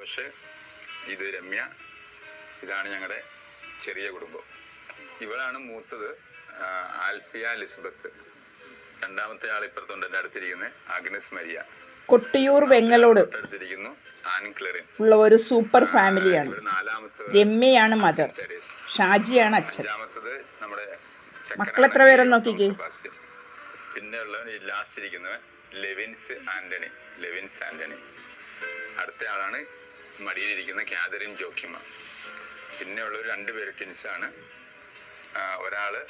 Josh, ഇത് രമ്യ. ഇതാണ് ഞങ്ങളുടെ ചെറിയ കുടുംബം. ഇവളാണ് മൂത്തത് ആൽഫിയ ലിസ്ബത്ത്. രണ്ടാമത്തെ ആൾ ഇപ്പുറത്തുണ്ട് എൻ്റെ അടുത്തിരിക്കുന്നത് ആഗ്നസ് മരിയ. കൊട്ടിയൂർ വെങ്ങലോട് അടുത്തിരിക്കുന്നു ആൻ ക്ലെറിൻ. ഉള്ള ഒരു സൂപ്പർ ഫാമിലിയാണ്. രമ്യയാണ് മദർ, ഷാജിയാണ് അച്ഛൻ. അഞ്ചാമത്തത് നമ്മുടെ മക്കളെത്ര പേരെന്ന് നോക്കിക്കേ. പിന്നെ ഉള്ളവൻ ലാസ്റ്റ് ഇരിക്കുന്നവൻ ലെവിൻസ് ആന്റണി. അടുത്ത ആളാണ് മടിയിലിരിക്കുന്ന കാതറിൻ ജോക്കിമ. പിന്നെ ഉള്ളവർ 2 പേര് ട്വിൻസാണ്. ഒരാള്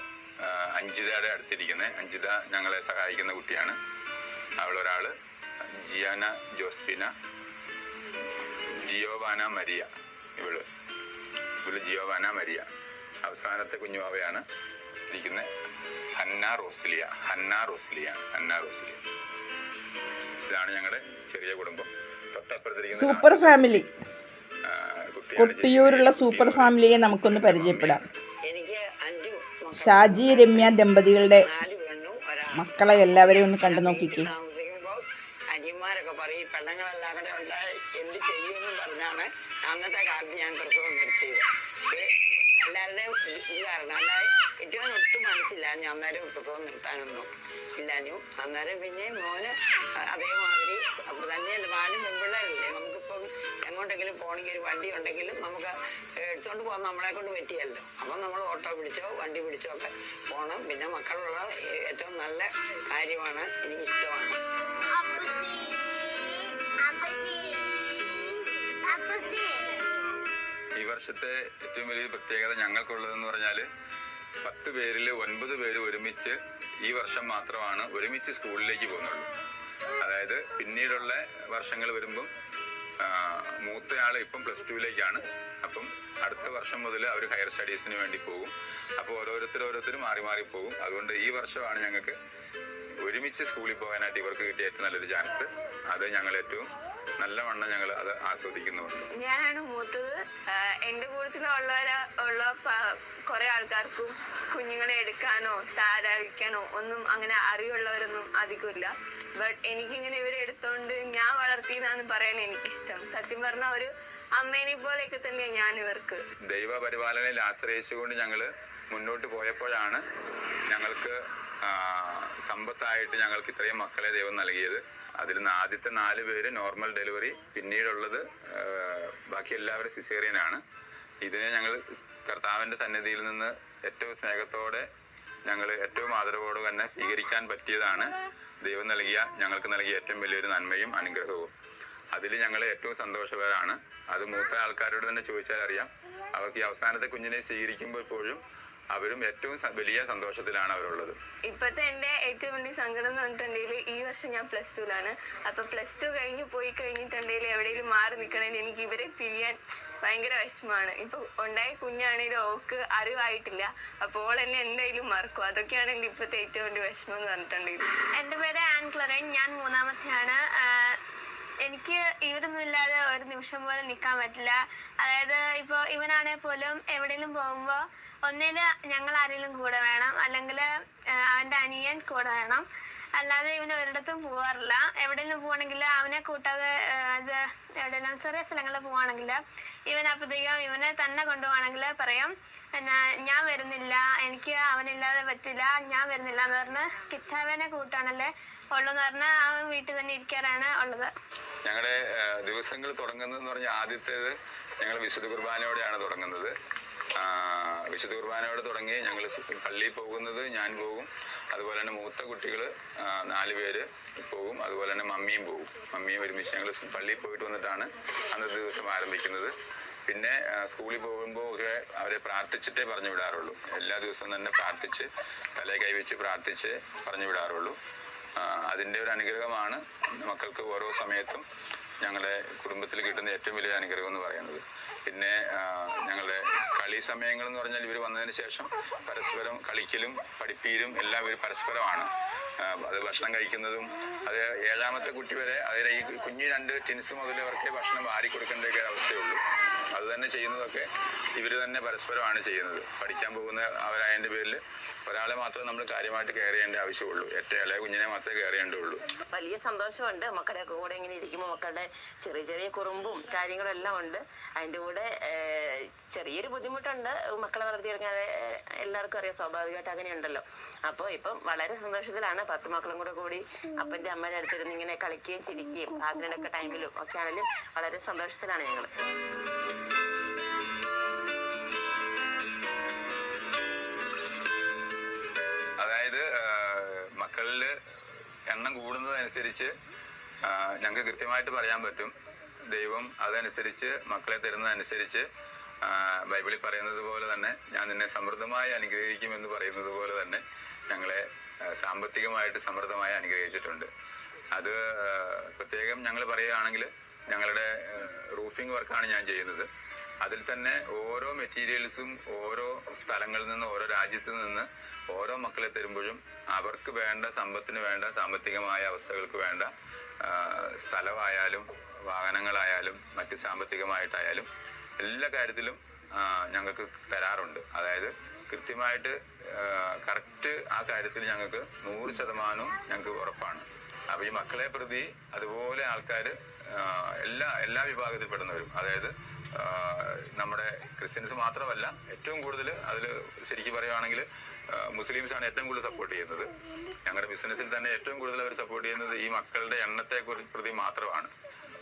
അഞ്ജിതയുടെ അടുത്തിരിക്കുന്നത്. അഞ്ജിത ഞങ്ങളെ സഹായിക്കുന്ന കുട്ടിയാണ്. അവളൊരാള് ജിയാന ജോസ്പിന, ജിയോവാന മരിയ. ഇവള് ജിയോവാന മരിയ. അവസാനത്തെ കുഞ്ഞുവാവയാണ് ഇരിക്കുന്നത് ഹന്ന റോസ്ലിയ. ഇതാണ് ഞങ്ങളുടെ ചെറിയ കുടുംബം. തൊട്ടപ്പുറത്തിരിക്കുന്ന സൂപ്പർ ഫാമിലി. കൊട്ടിയൂരുള്ള സൂപ്പർ ഫാമിലിയെ നമുക്കൊന്ന് പരിചയപ്പെടാം. ഷാജി രമ്യ ദമ്പതികളുടെ മക്കളെ എല്ലാവരെയും ഒന്ന് കണ്ടു നോക്കിക്കേ. അനിയന്മാരൊക്കെ പറയും പെണ്ണുങ്ങളെല്ലാം കൂടെ ഉണ്ടായി എന്ത് ചെയ്യുമെന്നും പറഞ്ഞാണ് അന്നത്തെ കാലത്ത് ഞാൻ പ്രസവം നിർത്തിയത്. എല്ലാവരുടെയും ഇത് കാരണം അല്ലാതെ ഏറ്റവും ഒട്ടും മനസ്സില്ല ഞാൻ അന്നേരം പ്രസവം നിർത്താനൊന്നും ഇല്ലാഞ്ഞു. അന്നേരം പിന്നെ മോന് അതേമാതിരി അപ്പൊ തന്നെയല്ല 4 പെൺപിള്ളേരല്ലേ. നമുക്കിപ്പം എങ്ങോട്ടെങ്കിലും പോകണമെങ്കിൽ ഒരു വണ്ടി ഉണ്ടെങ്കിലും നമുക്ക് എടുത്തോണ്ട് പോകാൻ നമ്മളെ കൊണ്ട് പറ്റിയല്ലോ. അപ്പം നമ്മൾ ഓട്ടോ പിടിച്ചോ വണ്ടി പിടിച്ചോ ഒക്കെ പോകണം. പിന്നെ മക്കളുള്ള ഏറ്റവും നല്ല കാര്യമാണ്, എനിക്കിഷ്ടമാണ്. ഈ വർഷത്തെ ഏറ്റവും വലിയ പ്രത്യേകത ഞങ്ങൾക്കുള്ളതെന്ന് പറഞ്ഞാൽ 10 പേരിൽ 9 പേര് ഒരുമിച്ച് ഈ വർഷം മാത്രമാണ് ഒരുമിച്ച് സ്കൂളിലേക്ക് പോകുന്നുള്ളൂ. അതായത് പിന്നീടുള്ള വർഷങ്ങൾ വരുമ്പം മൂത്തയാൾ ഇപ്പം +2ലേക്കാണ്. അപ്പം അടുത്ത വർഷം മുതൽ അവർ ഹയർ സ്റ്റഡീസിന് വേണ്ടി പോകും. അപ്പോൾ ഓരോരുത്തരും മാറി പോകും. അതുകൊണ്ട് ഈ വർഷമാണ് ഞങ്ങൾക്ക് ഒരുമിച്ച് സ്കൂളിൽ പോകാനായിട്ട് ഇവർക്ക് കിട്ടിയ ഏറ്റവും നല്ലൊരു ചാൻസ്. അത് ഞങ്ങൾ ഏറ്റവും നല്ലവണ്ണം ഞങ്ങൾ അത് ആസ്വദിക്കുന്നുണ്ട്. ഞാനാണ് മൂത്തത്. എൻ്റെ കൂട്ടത്തിലുള്ള കുറെ ആൾക്കാർക്കും കുഞ്ഞുങ്ങളെ എടുക്കാനോ താരാവിക്കാനോ ഒന്നും അങ്ങനെ അറിവുള്ളവരൊന്നും അധികമില്ല. ബട്ട് എനിക്കിങ്ങനെ ഇവരെ എടുത്തോണ്ട് ഞാൻ വളർത്തിയതാന്ന് പറയാൻ എനിക്കിഷ്ടം. സത്യം പറഞ്ഞാൽ ഒരു അമ്മേനെ പോലെയൊക്കെ തന്നെയാണ് ഞാൻ ഇവർക്ക്. ദൈവ പരിപാലനയിൽ ആശ്രയിച്ചുകൊണ്ട് ഞങ്ങൾ മുന്നോട്ട് പോയപ്പോഴാണ് ഞങ്ങൾക്ക് സമ്പത്തായിട്ട് ഞങ്ങൾക്ക് ഇത്രയും മക്കളെ ദൈവം നൽകിയത്. അതിൽ ആദ്യത്തെ 4 പേര് നോർമൽ ഡെലിവറി, പിന്നീടുള്ളത് ബാക്കി എല്ലാവരും സിസേറിയനാണ്. ഇതിനെ ഞങ്ങൾ കർത്താവിൻ്റെ സന്നിധിയിൽ നിന്ന് ഏറ്റവും സ്നേഹത്തോടെ ഞങ്ങൾ ഏറ്റവും ആദരവോടെ തന്നെ സ്വീകരിക്കാൻ പറ്റിയതാണ് ദൈവം ഞങ്ങൾക്ക് നൽകിയ ഏറ്റവും വലിയൊരു നന്മയും അനുഗ്രഹവും. അതിൽ ഞങ്ങൾ ഏറ്റവും സന്തോഷകരമാണ്. അത് മൂത്ത ആൾക്കാരോട് തന്നെ ചോദിച്ചാൽ അറിയാം. അവർക്ക് ഈ അവസാനത്തെ കുഞ്ഞിനെ സ്വീകരിക്കുമ്പോൾ ഇപ്പോഴും അവരും ഏറ്റവും വലിയ സന്തോഷത്തിലാണ് അവരുള്ളത്. ഇപ്പോഴത്തെ എൻ്റെ ഏറ്റവും വലിയ സങ്കടം എന്ന് പറഞ്ഞിട്ടുണ്ടെങ്കിൽ ഈ വർഷം ഞാൻ +2ലാണ്. അപ്പൊ +2 കഴിഞ്ഞ് പോയി കഴിഞ്ഞിട്ടുണ്ടെങ്കിൽ എവിടെയെങ്കിലും മാറി നിൽക്കണമെങ്കിൽ എനിക്ക് ഇവരെ പിരിയാൻ ഭയങ്കര വിഷമമാണ്. ഇപ്പൊ ഉണ്ടായ കുഞ്ഞാണെങ്കിലും ഓക്ക് അറിവായിട്ടില്ല. അപ്പോൾ എന്നെ എന്തായാലും മറക്കും. അതൊക്കെയാണ് എൻ്റെ ഇപ്പോഴത്തെ ഏറ്റവും വലിയ വിഷമം എന്ന് പറഞ്ഞിട്ടുണ്ടെങ്കിൽ. എൻ്റെ പേര് ആൻ ക്ലെറിൻ. ഞാൻ 3ാമത്തെയാണ്. എനിക്ക് ഇവരൊന്നും ഇല്ലാതെ ഒരു നിമിഷം പോലും നിൽക്കാൻ പറ്റില്ല. അതായത് ഇപ്പോൾ ഇവനാണെങ്കിൽ പോലും എവിടെയെങ്കിലും പോകുമ്പോൾ ഒന്നിൽ ഞങ്ങൾ ആരെങ്കിലും കൂടെ വേണം, അല്ലെങ്കിൽ അവൻ്റെ അനിയൻ കൂടെ വേണം. അല്ലാതെ ഇവന് ഒരിടത്തും പോകാറില്ല. എവിടെയെങ്കിലും പോവാണെങ്കിൽ അവനെ കൂട്ടാതെ അത് എവിടെയെങ്കിലും ചെറിയ സ്ഥലങ്ങളിൽ പോവാണെങ്കിൽ അപ്പോഴത്തേക്കും ഇവനെ തന്നെ കൊണ്ടുപോവാണെങ്കിൽ പറയും ഞാൻ വരുന്നില്ല, എനിക്ക് അവനില്ലാതെ പറ്റില്ല, ഞാൻ വരുന്നില്ല എന്ന് പറഞ്ഞ് കിച്ചാവനെ കൂട്ടാണല്ലേ ഉള്ളൂന്ന് പറഞ്ഞാൽ അവൻ വീട്ടിൽ തന്നെ ഇരിക്കാറാണ് ഉള്ളത്. ഞങ്ങളുടെ ദിവസങ്ങൾ തുടങ്ങുന്നതെന്ന് പറഞ്ഞാൽ ആദ്യത്തേത് ഞങ്ങൾ വിശുദ്ധ കുർബാനയോടെയാണ് തുടങ്ങുന്നത്. വിശുദ്ധ കുർബാനയോടെ തുടങ്ങി ഞങ്ങൾ പള്ളിയിൽ പോകുന്നത് ഞാൻ പോകും. അതുപോലെ തന്നെ മൂത്ത കുട്ടികൾ 4 പേര് പോകും. അതുപോലെ തന്നെ മമ്മിയും ഒരുമിച്ച് ഞങ്ങൾ പള്ളിയിൽ പോയിട്ട് വന്നിട്ടാണ് അന്നത്തെ ദിവസം ആരംഭിക്കുന്നത്. പിന്നെ സ്കൂളിൽ പോകുമ്പോൾ ഒക്കെ അവരെ പ്രാർത്ഥിച്ചിട്ടേ പറഞ്ഞു വിടാറുള്ളൂ. എല്ലാ ദിവസവും തന്നെ പ്രാർത്ഥിച്ച് തലയെ കൈവച്ച് പ്രാർത്ഥിച്ച് പറഞ്ഞു വിടാറുള്ളൂ. അതിൻ്റെ ഒരു അനുഗ്രഹമാണ് മക്കൾക്ക് ഓരോ സമയത്തും ഞങ്ങളുടെ കുടുംബത്തിൽ കിട്ടുന്ന ഏറ്റവും വലിയ അനുഗ്രഹം എന്ന് പറയുന്നത്. പിന്നെ ഞങ്ങളുടെ കളി സമയങ്ങൾ എന്ന് പറഞ്ഞാൽ ഇവർ വന്നതിന് ശേഷം പരസ്പരം കളിക്കലും പഠിപ്പീരും എല്ലാം ഇവർ പരസ്പരമാണ്. അത് ഭക്ഷണം കഴിക്കുന്നതും അത് 7ാമത്തെ കുട്ടി വരെ അതിൽ ഈ കുഞ്ഞ് 2 ടിൻസ് മുതൽ അവർക്ക് ഭക്ഷണം വാരി കൊടുക്കേണ്ടൊക്കെ അവസ്ഥയുള്ളൂ. അത് തന്നെ ചെയ്യുന്നതൊക്കെ ഇവർ തന്നെ പരസ്പരമാണ് ചെയ്യുന്നത്. പഠിക്കാൻ പോകുന്ന അവരായതിൻ്റെ പേരിൽ ഒരാളെ മാത്രം നമ്മൾ കാര്യമായിട്ട് കെയർ ചെയ്യേണ്ട ആവശ്യമുള്ളൂ. ഏറ്റവും ഇളയ കുഞ്ഞിനെ മാത്രമേ കെയർ ചെയ്യേണ്ടുള്ളൂ. വലിയ സന്തോഷമുണ്ട് മക്കളുടെ കൂടെ ഇങ്ങനെ ഇരിക്കുമ്പോൾ. മക്കളുടെ ചെറിയ ചെറിയ കുറുമ്പും കാര്യങ്ങളും എല്ലാം ഉണ്ട്. അതിൻ്റെ കൂടെ ചെറിയൊരു ബുദ്ധിമുട്ടുണ്ട് മക്കളെ വളർത്തിയെടുക്കാൻ. എല്ലാവർക്കും അറിയാം, സ്വാഭാവികമായിട്ട് അങ്ങനെയുണ്ടല്ലോ. അപ്പോൾ ഇപ്പം വളരെ സന്തോഷത്തിലാണ്. 10 മക്കളും കൂടി അപ്പൻ്റെ അമ്മയുടെ അടുത്തിരുന്ന് ഇങ്ങനെ കളിക്കുകയും ചിരിക്കുകയും ആഗ്രഹമൊക്കെ ടൈമിലും ഒക്കെ ആണെങ്കിലും വളരെ സന്തോഷത്തിലാണ് ഞങ്ങൾ. അതായത് മക്കളിൽ എണ്ണം കൂടുന്നതനുസരിച്ച് ഞങ്ങൾക്ക് കൃത്യമായിട്ട് പറയാൻ പറ്റും. ദൈവം അതനുസരിച്ച് മക്കളെ തരുന്നതനുസരിച്ച് ബൈബിളിൽ പറയുന്നത് പോലെ തന്നെ ഞാൻ നിന്നെ സമൃദ്ധമായി അനുഗ്രഹിക്കുമെന്ന് പറയുന്നത് പോലെ തന്നെ ഞങ്ങളെ സാമ്പത്തികമായിട്ട് സമൃദ്ധമായി അനുഗ്രഹിച്ചിട്ടുണ്ട്. അത് പ്രത്യേകം ഞങ്ങൾ പറയുകയാണെങ്കിൽ ഞങ്ങളുടെ റൂഫിംഗ് വർക്കാണ് ഞാൻ ചെയ്യുന്നത്. അതിൽ തന്നെ ഓരോ മെറ്റീരിയൽസും ഓരോ സ്ഥലങ്ങളിൽ നിന്ന് ഓരോ രാജ്യത്തു നിന്ന് ഓരോ മക്കളെ തരുമ്പോഴും അവർക്ക് വേണ്ട സമ്പത്തിന് വേണ്ട സാമ്പത്തികമായ അവസ്ഥകൾക്ക് വേണ്ട സ്ഥലമായാലും വാഹനങ്ങളായാലും മറ്റ് സാമ്പത്തികമായിട്ടായാലും എല്ലാ കാര്യത്തിലും ഞങ്ങൾക്ക് തരാറുണ്ട്. അതായത് കൃത്യമായിട്ട് കറക്റ്റ് ആ കാര്യത്തിൽ ഞങ്ങൾക്ക് 100% ഞങ്ങൾക്ക് ഉറപ്പാണ്. അപ്പോൾ ഈ മക്കളെ പ്രതി അതുപോലെ ആൾക്കാർ എല്ലാ വിഭാഗത്തിൽപ്പെടുന്നവരും, അതായത് നമ്മുടെ ക്രിസ്ത്യൻസ് മാത്രമല്ല, ഏറ്റവും കൂടുതൽ അതിൽ ശരിക്കും പറയുകയാണെങ്കിൽ മുസ്ലിംസാണ് ഏറ്റവും കൂടുതൽ സപ്പോർട്ട് ചെയ്യുന്നത്. ഞങ്ങളുടെ ബിസിനസ്സിൽ തന്നെ ഏറ്റവും കൂടുതൽ അവർ സപ്പോർട്ട് ചെയ്യുന്നത് ഈ മക്കളുടെ എണ്ണത്തെ പ്രതി മാത്രമാണ്.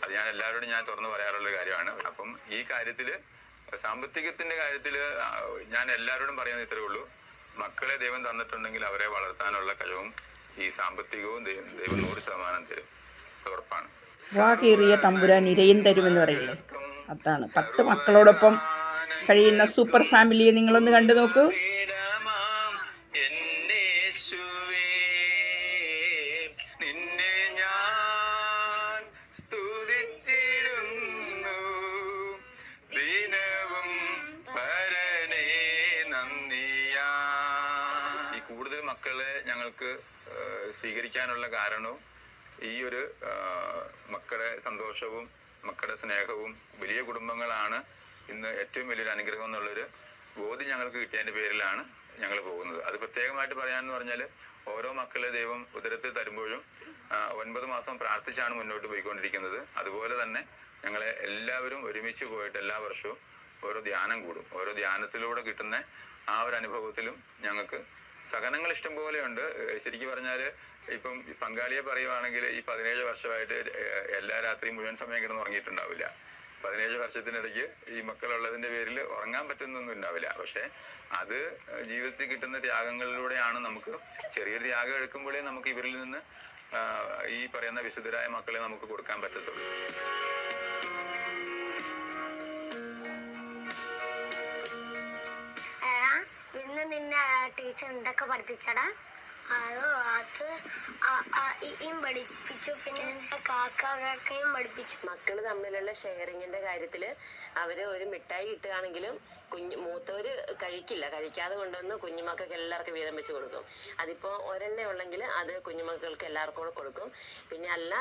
അത് ഞാൻ എല്ലാവരോടും തുറന്നു പറയാറുള്ള കാര്യമാണ്. അപ്പം ഈ കാര്യത്തിൽ സാമ്പത്തികത്തിന്റെ കാര്യത്തിൽ ഞാൻ എല്ലാവരോടും പറയുന്നത് ഇത്രയേ ഉള്ളൂ. മക്കളെ ദൈവം തന്നിട്ടുണ്ടെങ്കിൽ അവരെ വളർത്താനുള്ള കഴിവും ഈ സാമ്പത്തികവും ദൈവം 100% തരും, ഉറപ്പാണ്. വാ കീറിയ തമ്പുരാൻ ഇരയും തരുമെന്ന് പറയില്ലേ, അതാണ്. 10 മക്കളോടൊപ്പം കഴിയുന്ന സൂപ്പർ ഫാമിലിയെ നിങ്ങളൊന്ന് കണ്ടു നോക്കൂ. കൂടുതൽ മക്കളെ ഞങ്ങൾക്ക് സ്വീകരിക്കാനുള്ള കാരണവും ഈ ഒരു മക്കളുടെ സന്തോഷവും മക്കളുടെ സ്നേഹവും വലിയ കുടുംബങ്ങളാണ് ഇന്ന് ഏറ്റവും വലിയൊരു അനുഗ്രഹം എന്നുള്ളൊരു ബോധ്യം ഞങ്ങൾക്ക് കിട്ടിയതിൻ്റെ പേരിലാണ് ഞങ്ങൾ പോകുന്നത്. അത് പ്രത്യേകമായിട്ട് പറയാമെന്ന് പറഞ്ഞാൽ ഓരോ മക്കളെ ദൈവം ഉദരത്തിൽ തരുമ്പോഴും 9 മാസം പ്രാർത്ഥിച്ചാണ് മുന്നോട്ട് പോയിക്കൊണ്ടിരിക്കുന്നത്. അതുപോലെ തന്നെ ഞങ്ങളെ എല്ലാവരും ഒരുമിച്ച് പോയിട്ട് എല്ലാ വർഷവും ഓരോ ധ്യാനം കൂടും. ഓരോ ധ്യാനത്തിലൂടെ കിട്ടുന്ന ആ ഒരു അനുഭവത്തിലും ഞങ്ങൾക്ക് സഹനങ്ങൾ ഇഷ്ടം പോലെയുണ്ട്. ശരിക്കും പറഞ്ഞാൽ ഇപ്പം പങ്കാളിയെ പറയുവാണെങ്കിൽ ഈ 17 വർഷമായിട്ട് എല്ലാ രാത്രിയും മുഴുവൻ സമയം കിടന്ന് ഉറങ്ങിയിട്ടുണ്ടാവില്ല. 17 വർഷത്തിനിടയ്ക്ക് ഈ മക്കളുള്ളതിൻ്റെ പേരിൽ ഉറങ്ങാൻ പറ്റുന്നൊന്നും ഉണ്ടാവില്ല. പക്ഷെ അത് ജീവിതത്തിൽ കിട്ടുന്ന ത്യാഗങ്ങളിലൂടെയാണ് നമുക്ക് ചെറിയൊരു ത്യാഗം എടുക്കുമ്പോഴേ നമുക്ക് ഇവരിൽ നിന്ന് ഈ പറയുന്ന വിശുദ്ധരായ മക്കളെ നമുക്ക് കൊടുക്കാൻ പറ്റത്തുള്ളൂ. ഇന്ന് നിന്നെ ടീച്ചർ എന്തൊക്കെ പഠിപ്പിച്ചടാ? അത് പഠിപ്പിച്ചു, പിന്നെ കാക്കയും പഠിപ്പിച്ചു. മക്കള് തമ്മിലുള്ള ഷെയറിങ്ങിന്റെ കാര്യത്തില് അവര് ഒരു മിഠായി ഇട്ടുകയാണെങ്കിലും മൂത്തവര് കഴിക്കാതെ കൊണ്ടുവന്ന് കുഞ്ഞുമക്കൾക്ക് എല്ലാവർക്കും വീതം വെച്ച് കൊടുക്കും. അതിപ്പോ ഒരെണ്ണ ഉള്ളെങ്കിൽ അത് കുഞ്ഞുമക്കൾക്ക് എല്ലാവർക്കും കൂടെ കൊടുക്കും. പിന്നെ അല്ല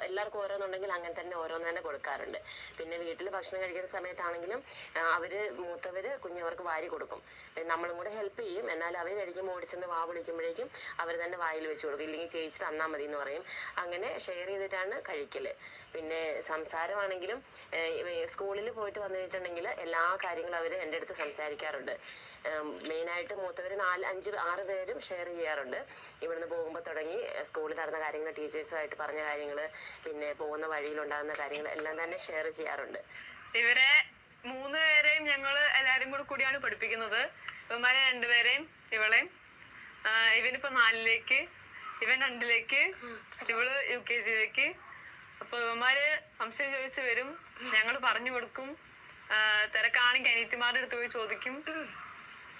എല്ലാവർക്കും ഓരോന്നുണ്ടെങ്കിൽ അങ്ങനെ തന്നെ ഓരോന്ന് തന്നെ കൊടുക്കാറുണ്ട്. പിന്നെ വീട്ടിൽ ഭക്ഷണം കഴിക്കുന്ന സമയത്താണെങ്കിലും മൂത്തവര് കുഞ്ഞവർക്ക് വാരി കൊടുക്കും. നമ്മളും കൂടെ ഹെൽപ്പ് ചെയ്യും. എന്നാൽ അവർ കഴിക്കുമ്പോൾ ഓടിച്ചെന്ന് വാ വിളിക്കുമ്പോഴേക്കും അവർ തന്നെ വായിൽ വെച്ച് കൊടുക്കും. ഇല്ലെങ്കിൽ ചേച്ചി തന്നാൽ മതി എന്ന് പറയും. അങ്ങനെ ഷെയർ ചെയ്തിട്ടാണ് കഴിക്കല്. പിന്നെ സംസാരമാണെങ്കിലും സ്കൂളിൽ പോയിട്ട് വന്നിട്ടുണ്ടെങ്കിൽ എല്ലാ കാര്യങ്ങളും അവർ എൻ്റെ അടുത്ത് സംസാരിക്കാറുണ്ട്. മെയിനായിട്ട് മൂത്തവർ 4, 5, 6 പേരും ഷെയർ ചെയ്യാറുണ്ട്. ഇവിടുന്ന് പോകുമ്പോൾ തുടങ്ങി സ്കൂളിൽ നടന്ന കാര്യങ്ങൾ, ടീച്ചേഴ്സുമായിട്ട് പറഞ്ഞ കാര്യങ്ങൾ, പിന്നെ പോകുന്ന വഴിയിലുണ്ടാകുന്ന കാര്യങ്ങൾ എല്ലാം തന്നെ ഷെയർ ചെയ്യാറുണ്ട്. ഇവരെ 3 പേരെയും ഞങ്ങൾ എല്ലാവരും കൂടിയാണ് പഠിപ്പിക്കുന്നത്. ഇവന്മാരെ 2 പേരെയും ഇവളെയും. ഇവനിപ്പോ 4ലേക്ക്, ഇവൻ 2ലേക്ക്, ഇവള് UKG-ലേക്ക്. അപ്പൊ ഇവന്മാര് സംശയം ചോദിച്ചു വരും, ഞങ്ങൾ പറഞ്ഞു കൊടുക്കും. തിരക്കാണെങ്കിൽ അനിയത്തിമാരുടെ അടുത്ത് പോയി ചോദിക്കും,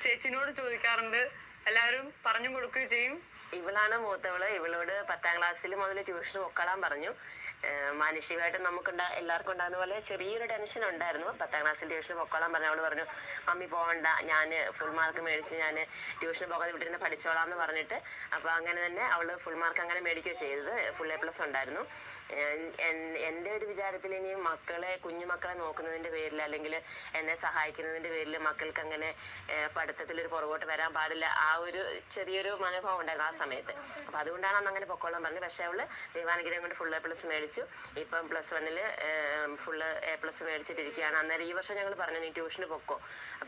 ചേച്ചിനോട് ചോദിക്കാറുണ്ട്. എല്ലാവരും പറഞ്ഞു കൊടുക്കുകയും ചെയ്യും. ഇവളാണ് മൂത്തവള്. ഇവളോട് 10ാം ക്ലാസ്സിൽ മുതൽ ട്യൂഷന് പൊക്കളാൻ പറഞ്ഞു. മാനസികമായിട്ട് എല്ലാവർക്കും ഉണ്ടാകുന്ന പോലെ ചെറിയൊരു ടെൻഷൻ ഉണ്ടായിരുന്നു. 10ാം ക്ലാസ്സിൽ ട്യൂഷന് പൊക്കോളാൻ പറഞ്ഞു. അവള് പറഞ്ഞു മമ്മി പോകണ്ട, ഞാൻ ഫുൾ മാർക്ക് മേടിച്ച് ഞാൻ ട്യൂഷന് പോകാതെ വിട്ടിരുന്ന് പഠിച്ചോളാം എന്ന് പറഞ്ഞിട്ട്. അപ്പോൾ അങ്ങനെ തന്നെ അവള് ഫുൾ മാർക്ക് അങ്ങനെ മേടിക്കുകയോ ചെയ്തത്. ഫുൾ A+ ഉണ്ടായിരുന്നു. എൻ്റെ ഒരു വിചാരത്തിൽ ഇനി കുഞ്ഞുമക്കളെ നോക്കുന്നതിൻ്റെ പേരിൽ അല്ലെങ്കിൽ എന്നെ സഹായിക്കുന്നതിൻ്റെ പേരിൽ മക്കൾക്ക് അങ്ങനെ പഠിത്തത്തിലൊരു പുറകോട്ട് വരാൻ പാടില്ല, ആ ഒരു ചെറിയൊരു മനോഭാവം ഉണ്ടായിരുന്നു ആ സമയത്ത്. അപ്പോൾ അതുകൊണ്ടാണ് അന്ന് അങ്ങനെ പൊക്കോളാൻ പറഞ്ഞത്. പക്ഷേ അവള് ദൈവാനുഗ്രഹം കൊണ്ട് ഫുൾ A+ മേടിച്ചു. ഇപ്പം +1 ഫുൾ A+ മേടിച്ചിട്ടിരിക്കുകയാണ്. അന്നേരം ഈ വർഷം ഞങ്ങൾ പറഞ്ഞു നീ ട്യൂഷന് പൊക്കോ,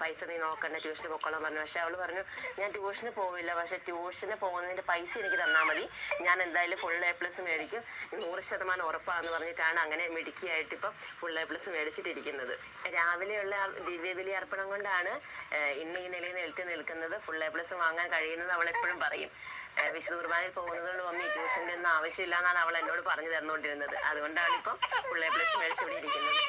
പൈസ നീ നോക്കണ്ട, ട്യൂഷന് പൊക്കോളാൻ പറഞ്ഞു. പക്ഷെ അവള് പറഞ്ഞു ഞാൻ ട്യൂഷന് പോവില്ല, പക്ഷെ ട്യൂഷന് പോകുന്നതിൻ്റെ പൈസ എനിക്ക് തന്നാൽ മതി, ഞാൻ എന്തായാലും ഫുൾ A+ മേടിക്കും, 100% ഉറപ്പാന്ന് പറഞ്ഞിട്ടാണ് അങ്ങനെ മിടുക്കിയായിട്ട് ഇപ്പം ഫുൾ A+ മേടിച്ചിട്ടിരിക്കുന്നത്. രാവിലെയുള്ള ദിവ്യബലി അർപ്പണം കൊണ്ടാണ് ഇന്ന് ഈ നിലയിൽ നിൽക്കുന്നത്. ഫുൾ A+ വാങ്ങാൻ കഴിയുന്നത് അവൾ എപ്പോഴും പറയും. വിശുദ്ധ കുർബാനയിൽ പോകുന്നതുകൊണ്ട് മമ്മി ട്യൂഷൻ്റെ ഒന്നും ആവശ്യമില്ല എന്നാണ് അവൾ എന്നോട് പറഞ്ഞു തന്നുകൊണ്ടിരുന്നത്. അതുകൊണ്ടാണ് ഇപ്പം ഫുൾ A+ മേടിച്ചിവിടെ ഇരിക്കുന്നത്.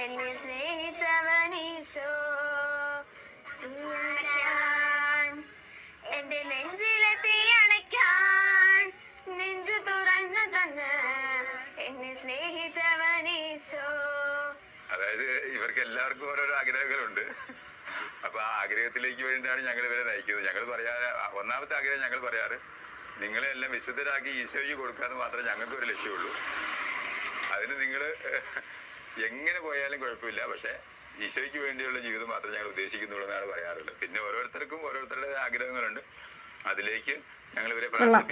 എന്നെ സ്നേഹിച്ചവനീശോ, എന്റെ നെഞ്ചിലെ തീ അണയ്ക്കാൻ നെഞ്ചു തുറന്നു തന്ന് എന്നെ സ്നേഹിച്ചവനീശോ. അതായത് ഇവർക്ക് എല്ലാവർക്കും ഓരോരോ ആഗ്രഹങ്ങളുണ്ട്. അപ്പൊ ആ ആഗ്രഹത്തിലേക്ക് വേണ്ടിയിട്ടാണ് ഞങ്ങൾ ഇവരെ നയിക്കുന്നത്. ഞങ്ങൾ ഒന്നാമത്തെ ആഗ്രഹം ഞങ്ങൾ പറയാറ്, നിങ്ങളെ എല്ലാം വിശുദ്ധരാക്കി ഈശോയ്ക്ക് കൊടുക്കാന്ന് മാത്രമേ ഞങ്ങൾക്ക് ഒരു ലക്ഷ്യമുള്ളൂ. അതിന് നിങ്ങൾ എങ്ങനെ പോയാലും കുഴപ്പമില്ല, പക്ഷെ ഈശോയ്ക്ക് വേണ്ടിയുള്ള ജീവിതം മാത്രമേ ഞങ്ങൾ ഉദ്ദേശിക്കുന്നുള്ളൂ എന്നാണ് പറയാറുള്ളത്. പിന്നെ ഓരോരുത്തർക്കും ഓരോരുത്തരുടെ ആഗ്രഹങ്ങളുണ്ട്. അതിലേക്ക് ഞങ്ങൾ ഇവരെ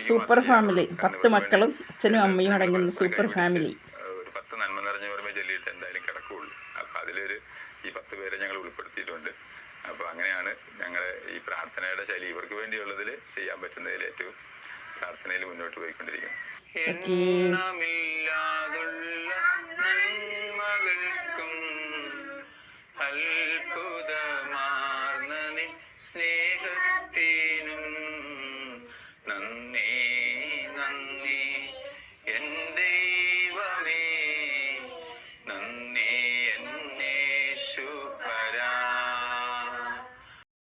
സൂപ്പർ ഫാമിലി, 10 മക്കളും അച്ഛനും അമ്മയും അടങ്ങുന്ന സൂപ്പർ ഫാമിലി. ഒരു 10 നന്മ നിറഞ്ഞ ഓർമ്മ ചൊല്ലിയിട്ട് എന്തായാലും കിടക്കുകയുള്ളൂ. അപ്പൊ ഈ 10 പേരെ ഞങ്ങൾ ഉൾപ്പെടുത്തിയിട്ടുണ്ട്. അപ്പൊ അങ്ങനെയാണ് ഞങ്ങളെ ഈ പ്രാർത്ഥനയുടെ ശൈലി ഇവർക്ക് വേണ്ടിയുള്ളതിൽ ചെയ്യാൻ പറ്റുന്നതിൽ ഏറ്റവും പ്രാർത്ഥനയിൽ മുന്നോട്ട് പോയിക്കൊണ്ടിരിക്കുന്നു. നന്മകൾക്കും അത്ഭുതങ്ങൾക്കും